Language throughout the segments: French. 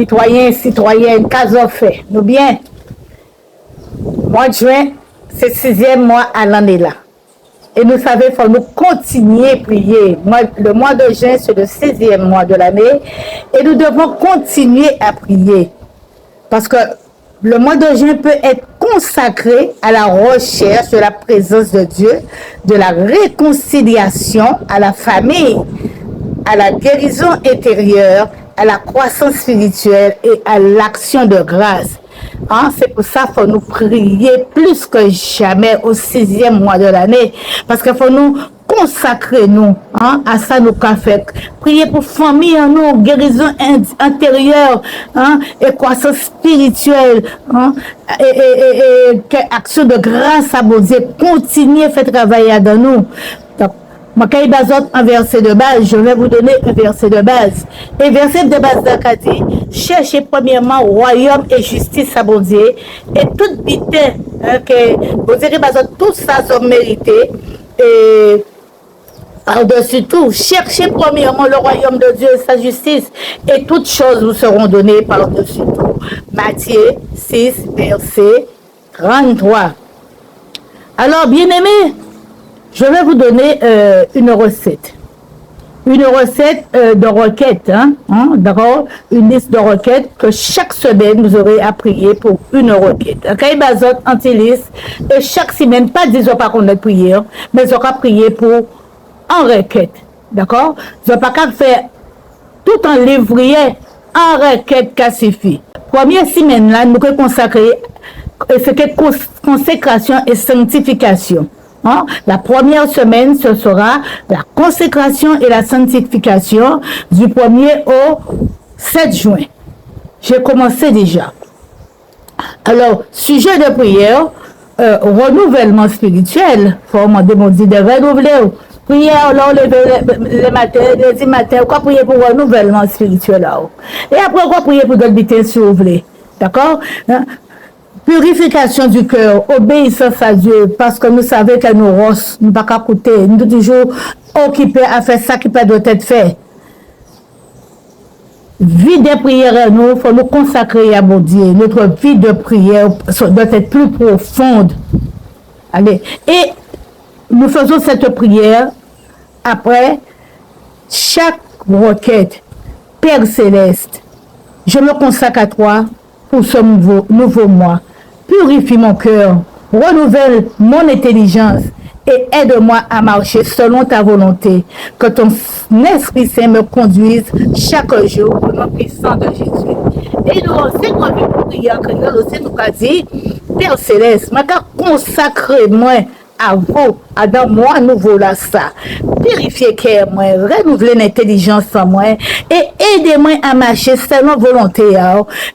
citoyens, citoyennes, qu'as-tu fait? Nous bien. Mois de juin, c'est 6e mois à l'année là. Et nous savons qu'il faut nous continuer à prier. Le mois de juin, c'est le 6e mois de l'année. Et nous devons continuer à prier. Parce que le mois de juin peut être consacré à la recherche de la présence de Dieu, de la réconciliation à la famille, à la guérison intérieure, à la croissance spirituelle et à l'action de grâce. Hein? C'est pour ça qu'il faut nous prier plus que jamais au 6e mois de l'année. Parce qu'il faut nous consacrer nous à ça nous qu'a fait. Prier pour famille en nous, guérison intérieure, et croissance spirituelle, et action de grâce à mon Dieu. Continuez à faire travailler dans nous. Donc, un verset de base, je vais vous donner un verset de base. Et verset de base d'Akadi, cherchez premièrement royaume et justice à bon Dieu, et toute bité, que vous direz, tout ça sont mérités, et par-dessus tout, cherchez premièrement le royaume de Dieu et sa justice, et toutes choses vous seront données par-dessus tout. Matthieu 6, verset 33. Alors, bien-aimés, je vais vous donner une recette. Une recette de requêtes, d'accord? Une liste de requêtes que chaque semaine, vous aurez à prier pour une requête. Okay? Bazot, anti-liste, et chaque semaine, pas disons pas qu'on a prié, mais vous aurez prier pour en requête. D'accord? Vous n'avez pas qu'à faire tout en livrier en requête qui suffit. Première semaine, là, nous allons consacrer ce qui est consécration et sanctification. La première semaine, ce sera la consécration et la sanctification du 1er au 7 juin. J'ai commencé déjà. Alors, sujet de prière, renouvellement spirituel. Il faut demander de renouveler. Prière, là, le matin, le matin, quoi prier pour renouvellement spirituel là. Et après, quoi prier pour d'autres bêtises si vous voulez. D'accord? Purification du cœur, obéissance à Dieu, parce que nous savons que nous rosses, nous ne pouvons pas coûter, nous sommes toujours occupés à faire ça qui peut doit être fait. Vie de prière, nous, il faut nous consacrer à mon Dieu. Notre vie de prière doit être plus profonde. Allez. Et nous faisons cette prière après chaque requête. Père Céleste, je me consacre à toi pour ce nouveau mois. Purifie mon cœur, renouvelle mon intelligence et aide-moi à marcher selon ta volonté. Que ton Esprit Saint me conduise chaque jour au nom puissant de Jésus. Et nous, c'est quoi une prière que nous avons dit, Père Céleste, je consacre moi à vous, à dans moi nouveau là ça. Purifiez cœur moi, renouveler l'intelligence en moi et aidez-moi à marcher selon volonté.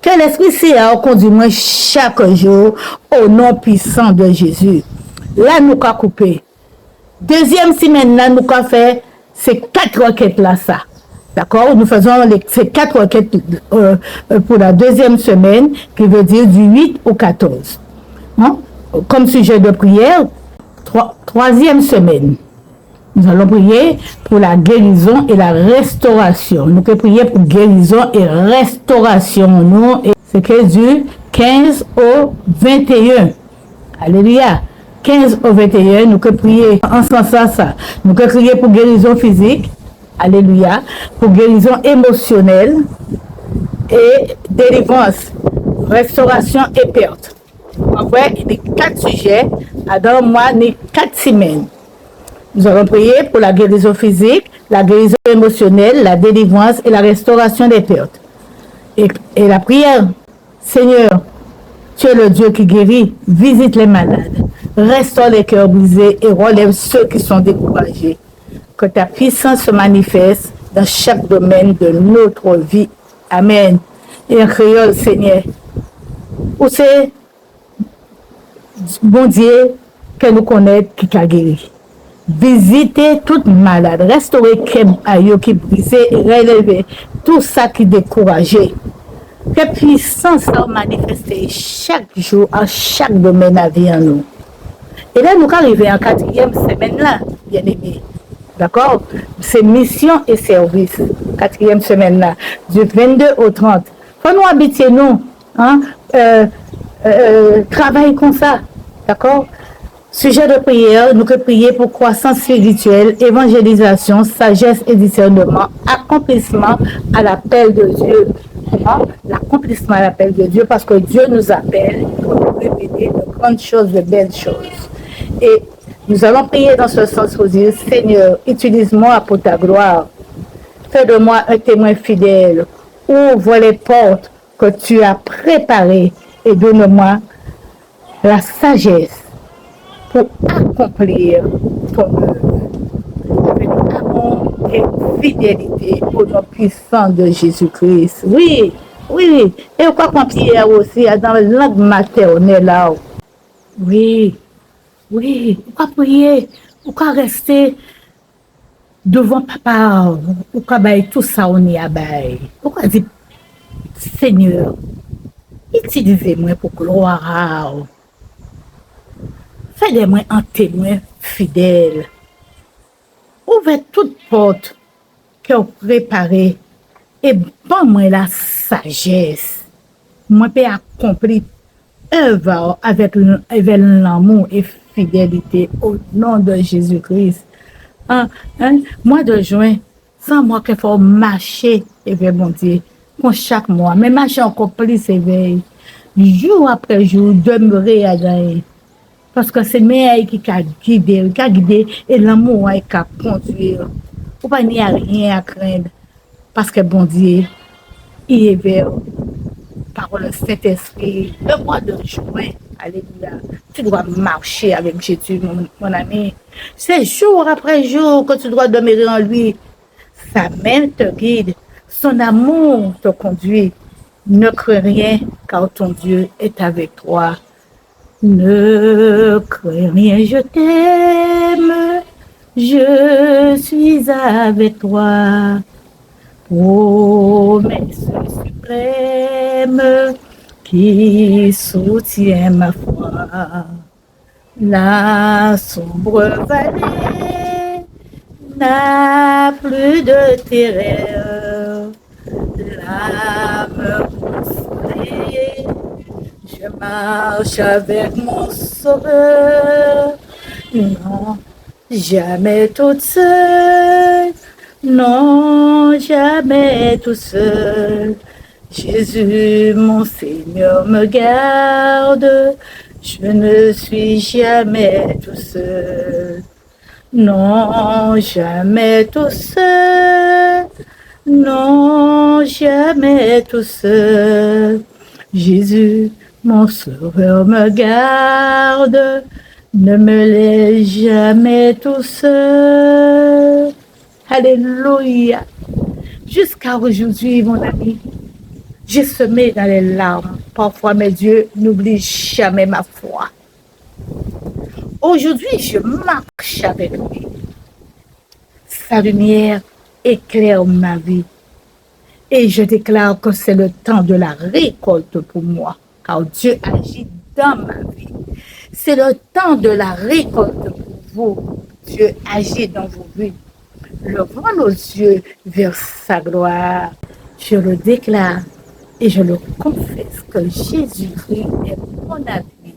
Que l'Esprit Saint conduit moi chaque jour au nom puissant de Jésus. Là, nous avons coupé. Deuxième semaine, là, nous avons fait ces 4 requêtes là ça. D'accord? Nous faisons ces 4 requêtes pour la deuxième semaine, qui veut dire du 8 au 14. Comme sujet de prière, troisième semaine, nous allons prier pour la guérison et la restauration. Nous pouvons prier pour guérison et restauration. C'est que du 15 au 21. Alléluia. 15 au 21, nous pouvons prier en sens à ça. Nous pouvons prier pour guérison physique. Alléluia. Pour guérison émotionnelle et délivrance, restauration et perte. En vrai, il y a 4 sujets. Dans moi, il y a 4 semaines. Nous allons prier pour la guérison physique, la guérison émotionnelle, la délivrance et la restauration des pertes. Et la prière, Seigneur, tu es le Dieu qui guérit, visite les malades, restaure les cœurs brisés et relève ceux qui sont découragés. Que ta puissance se manifeste dans chaque domaine de notre vie. Amen. Et en créole, Seigneur, où c'est bon Dieu que nous connaissons qui a guéri. Visitez toute malade, restaurer qui brisé et relever tout ça qui découragé. Que puissance a manifesté chaque jour, à chaque domaine à vie en nous. Et là, nous arrivons en 4e semaine là, bien aimé. D'accord? C'est mission et service. 4e semaine là, du 22 au 30. faut nous habiter, nous. Hein? Travailler comme ça. D'accord? Sujet de prière, nous que prier pour croissance spirituelle, évangélisation, sagesse et discernement, accomplissement à l'appel de Dieu. L'accomplissement à l'appel de Dieu, parce que Dieu nous appelle pour nous révéler de grandes choses, de belles choses. Et nous allons prier dans ce sens pour dire, Seigneur, utilise-moi pour ta gloire. Fais de moi un témoin fidèle. Ouvre les portes que tu as préparées et donne-moi la sagesse pour accomplir ton œuvre. Avec amour et fidélité au nom puissant de Jésus-Christ. Oui, oui. Et quoi qu'on prière aussi dans la langue maternelle là. Oui, oui. On va prier. On va rester devant papa. On va bailler tout ça on y a bailler. On va dire, Seigneur, utilisez-moi pour gloire. Faites-moi un témoin fidèle. Ouvrez toute porte que vous préparez et bon-moi la sagesse. Moi, peux accomplir œuvre avec l'amour et fidélité au nom de Jésus-Christ. Mois de juin, sans moi qu'il faut marcher vers mon Dieu, pour chaque mois, mais marcher encore plus éveillé, jour après jour, demeurer à gagner. Parce que c'est meilleur qui a guidé, et l'amour qui a conduit. Il n'y a rien à craindre. Parce que bon Dieu, il est vers par le Saint-Esprit. Le mois de juin, alléluia, tu dois marcher avec Jésus, mon ami. C'est jour après jour que tu dois demeurer en lui. Sa main te guide, son amour te conduit. Ne crains rien, car ton Dieu est avec toi. Ne crains rien, je t'aime, je suis avec toi. Promesse suprême qui soutient ma foi. La sombre vallée n'a plus de terreur. L'âme consolée, je marche avec mon sauveur. Non, jamais toute seule. Non, jamais tout seul. Jésus, mon Seigneur, me garde. Je ne suis jamais tout seul. Non, jamais tout seul. Non, jamais tout seul. Jésus, mon sauveur, me garde. Ne me laisse jamais tout seul. Alléluia. Jusqu'à aujourd'hui, mon ami, j'ai semé dans les larmes. Parfois, mes dieux n'oublient jamais ma foi. Aujourd'hui, je marche avec lui. Sa lumière éclaire ma vie. Et je déclare que c'est le temps de la récolte pour moi, car Dieu agit dans ma vie. C'est le temps de la récolte pour vous. Dieu agit dans vos vies. Levons nos yeux vers sa gloire. Je le déclare et je le confesse que Jésus-Christ est mon appui.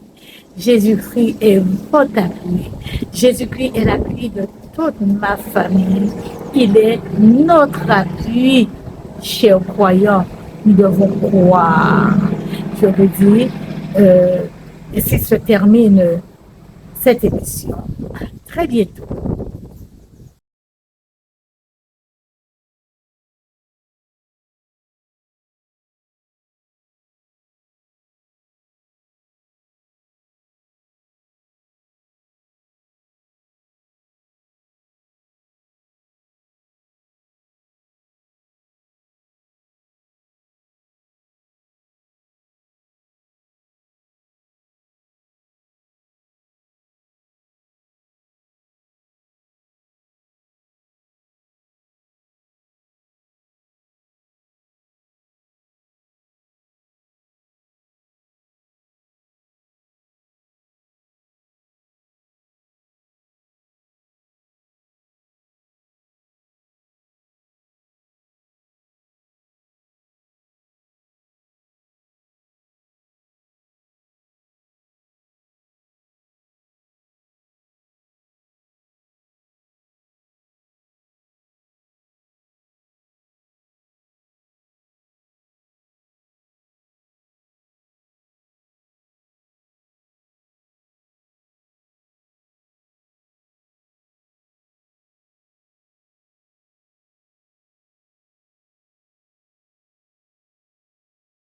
Jésus-Christ est votre appui. Jésus-Christ est l'appui de toute ma famille. Il est notre appui. Chers croyants, nous devons croire. Je vous dis, ainsi se termine cette émission. À très bientôt.